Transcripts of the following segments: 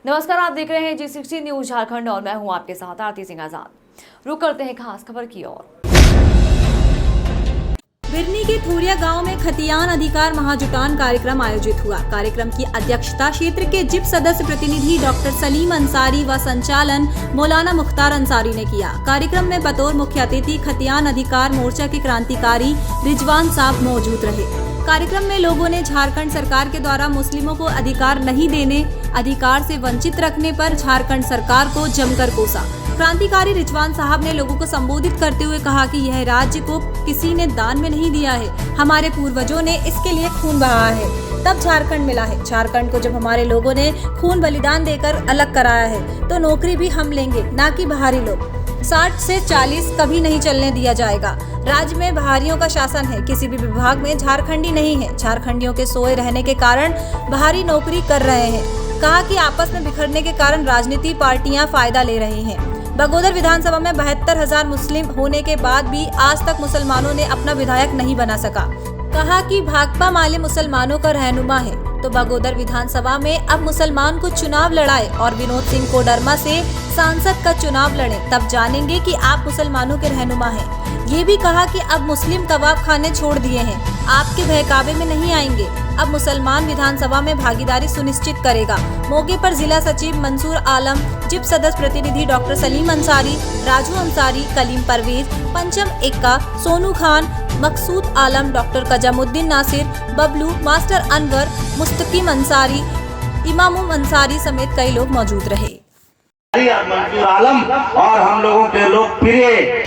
नमस्कार, आप देख रहे हैं G60 न्यूज झारखंड और मैं हूं आपके साथ आरती सिंह आजाद। रुक करते हैं खास खबर की ओर। बिरनी के थोरिया गांव में खतियान अधिकार महाजुटान कार्यक्रम आयोजित हुआ। कार्यक्रम की अध्यक्षता क्षेत्र के जिप सदस्य प्रतिनिधि डॉक्टर सलीम अंसारी व संचालन मौलाना मुख्तार अंसारी ने किया। कार्यक्रम में बतौर मुख्य अतिथि खतियान अधिकार मोर्चा के क्रांतिकारी रिजवान साहब मौजूद रहे। कार्यक्रम में लोगों ने झारखंड सरकार के द्वारा मुस्लिमों को अधिकार नहीं देने, अधिकार से वंचित रखने पर झारखंड सरकार को जमकर कोसा। क्रांतिकारी रिजवान साहब ने लोगों को संबोधित करते हुए कहा कि यह राज्य को किसी ने दान में नहीं दिया है, हमारे पूर्वजों ने इसके लिए खून बहाया है, तब झारखंड मिला है। झारखंड को जब हमारे लोगों ने खून बलिदान देकर अलग कराया है तो नौकरी भी हम लेंगे, ना कि बाहरी लोग। 60 से 40 कभी नहीं चलने दिया जाएगा। राज्य में बाहरियों का शासन है, किसी भी विभाग में झारखंडी नहीं है। झारखंडियों के सोए रहने के कारण बाहरी नौकरी कर रहे हैं। कहा कि आपस में बिखरने के कारण राजनीतिक पार्टियां फायदा ले रही हैं। बगोदर विधानसभा में 72,000 मुस्लिम होने के बाद भी आज तक मुसलमानों ने अपना विधायक नहीं बना सका। कहा कि भाकपा माले मुसलमानों का रहनुमा है, तो बगोदर विधानसभा में अब मुसलमान को चुनाव लड़ाए और विनोद सिंह कोडरमा से सांसद का चुनाव लड़े, तब जानेंगे कि आप मुसलमानों के रहनुमा हैं। ये भी कहा कि अब मुस्लिम कबाब खाने छोड़ दिए हैं, आपके बहकावे में नहीं आएंगे। अब मुसलमान विधानसभा में भागीदारी सुनिश्चित करेगा। मौके पर जिला सचिव मंसूर आलम, जिप सदस्य प्रतिनिधि डॉक्टर सलीम अंसारी, राजू अंसारी, कलीम परवेज, पंचम एक्का, सोनू खान, मकसूद आलम, डॉक्टर कजामुद्दीन नासिर, बबलू, मास्टर अनवर, मुस्तकीम अंसारी, इमामुम अंसारी समेत कई लोग मौजूद रहे। मंसूर आलम और हम लोगों के लोकप्रिय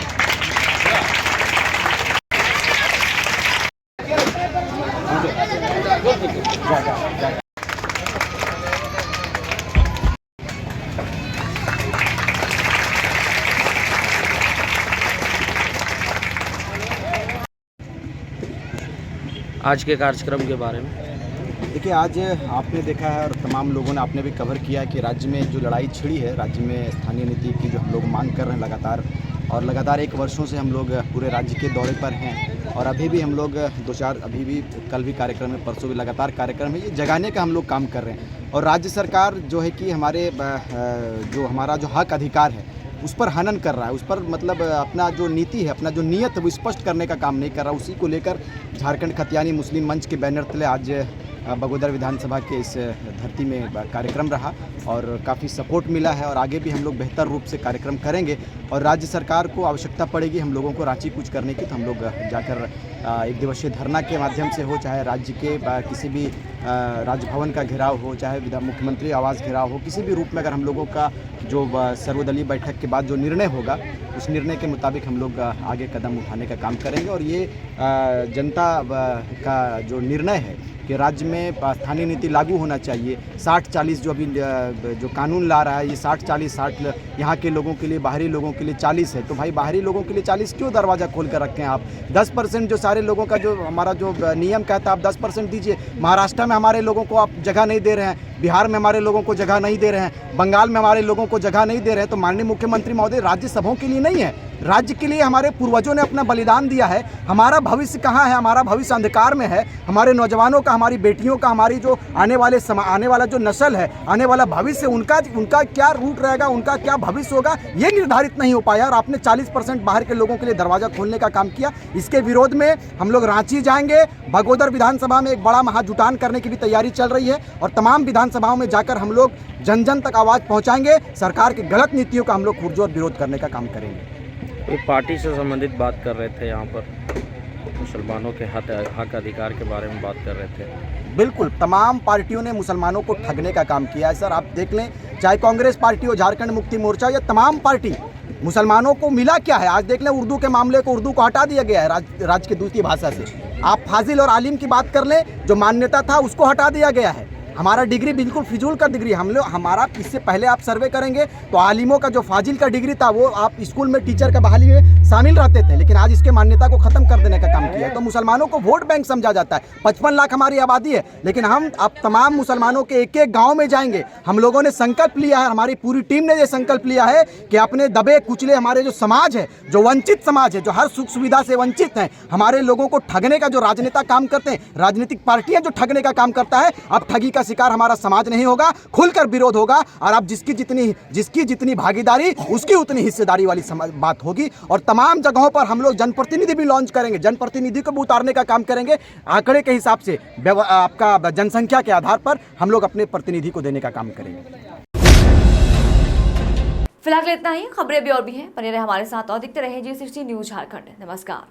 आज के कार्यक्रम के बारे में देखिए, आज आपने देखा है और तमाम लोगों ने आपने भी कवर किया है कि राज्य में जो लड़ाई छिड़ी है, राज्य में स्थानीय नीति की जो हम लोग मांग कर रहे हैं लगातार 1 वर्षों से हम लोग पूरे राज्य के दौरे पर हैं और अभी भी हम लोग 2-4 अभी भी कल भी कार्यक्रम है, परसों भी लगातार कार्यक्रम है। ये जगाने का हम लोग काम कर रहे हैं और राज्य सरकार जो है कि हमारे जो हमारा जो हक अधिकार है उस पर हनन कर रहा है, उस पर मतलब अपना जो नीति है, अपना जो नीयत है वो स्पष्ट करने का काम नहीं कर रहा। उसी को लेकर झारखंड खतियानी मुस्लिम मंच के बैनर तले आज बगोदर विधानसभा के इस धरती में कार्यक्रम रहा और काफ़ी सपोर्ट मिला है और आगे भी हम लोग बेहतर रूप से कार्यक्रम करेंगे और राज्य सरकार को आवश्यकता पड़ेगी हम लोगों को रांची कूच करने की, तो हम लोग जाकर 1 दिवसीय धरना के माध्यम से हो, चाहे राज्य के किसी भी राजभवन का घेराव हो, चाहे मुख्यमंत्री आवास घेराव हो, किसी भी रूप में अगर हम लोगों का जो सर्वदलीय बैठक के बाद जो निर्णय होगा उस निर्णय के मुताबिक हम लोग आगे कदम उठाने का काम करेंगे। और ये जनता का जो निर्णय है कि राज्य में स्थानीय नीति लागू होना चाहिए, 60-40 जो अभी जो कानून ला रहा है, ये 60-40 यहाँ के लोगों के लिए, बाहरी लोगों के लिए 40 है, तो भाई बाहरी लोगों के लिए 40 क्यों दरवाज़ा खोल कर रखें आप? 10% जो सारे लोगों का जो हमारा जो नियम कहता है आप 10% दीजिए। महाराष्ट्र में हमारे लोगों को आप जगह नहीं दे रहे हैं, बिहार में हमारे लोगों को जगह नहीं दे रहे हैं, बंगाल में हमारे लोगों को जगह नहीं दे रहे हैं, तो माननीय मुख्यमंत्री महोदय राज्य सबों के लिए नहीं है, राज्य के लिए हमारे पूर्वजों ने अपना बलिदान दिया है। हमारा भविष्य कहाँ है? हमारा भविष्य अंधकार में है। हमारे नौजवानों का, हमारी बेटियों का, हमारी जो आने वाला जो नस्ल है, आने वाला भविष्य, उनका क्या रूट रहेगा, उनका क्या भविष्य होगा, ये निर्धारित नहीं हो पाया और आपने 40% बाहर के लोगों के लिए दरवाज़ा खोलने का काम किया। इसके विरोध में हम लोग रांची जाएंगे, बगोदर विधानसभा में एक बड़ा महाजुटान करने की भी तैयारी चल रही है और तमाम विधानसभाओं में जाकर हम लोग जन जन तक आवाज़ पहुँचाएंगे। सरकार की गलत नीतियों का हम लोग पुरजोर विरोध करने का काम करेंगे। एक पार्टी से संबंधित बात कर रहे थे, यहाँ पर मुसलमानों के हक अधिकार के बारे में बात कर रहे थे। बिल्कुल, तमाम पार्टियों ने मुसलमानों को ठगने का काम किया है सर। आप देख लें, चाहे कांग्रेस पार्टी हो, झारखंड मुक्ति मोर्चा, या तमाम पार्टी, मुसलमानों को मिला क्या है? आज देख लें, उर्दू के मामले को, उर्दू को हटा दिया गया है राज्य की दूसरी भाषा से। आप फाजिल और आलिम की बात कर लें, जो मान्यता था उसको हटा दिया गया है। हमारा डिग्री बिल्कुल फिजूल का डिग्री, हमारा इससे पहले आप सर्वे करेंगे तो आलिमों का जो फाजिल का डिग्री था वो आप स्कूल में टीचर का बहाली में शामिल रहते थे, लेकिन आज इसके मान्यता को खत्म कर देने का काम किया। तो मुसलमानों को वोट बैंक समझा जाता है। 55 लाख हमारी आबादी है, लेकिन हम अब तमाम मुसलमानों के एक एक गांव में जाएंगे। हम लोगों ने संकल्प लिया है, हमारी पूरी टीम ने ये संकल्प लिया है कि अपने दबे कुचले हमारे जो समाज है, जो वंचित समाज है, जो हर सुख सुविधा से वंचित हैं, हमारे लोगों को ठगने का जो राजनेता काम करते हैं, राजनीतिक पार्टियां जो ठगने का काम करता है, अब ठगी का शिकार हमारा समाज नहीं होगा, खुलकर विरोध होगा। और अब जिसकी जितनी भागीदारी उसकी उतनी हिस्सेदारी वाली बात होगी। और तमाम जगहों पर हम लोग जनप्रतिनिधि भी लॉन्च करेंगे, जनप्रतिनिधि को भी उतारने का काम करेंगे। आंकड़े के हिसाब से आपका जनसंख्या के आधार पर हम लोग अपने प्रतिनिधि को देने का काम करेंगे। फिलहाल इतना ही। खबरें भी और भी हैं, बने रहे हमारे साथ और दिखते रहे G60 न्यूज झारखंड। नमस्कार।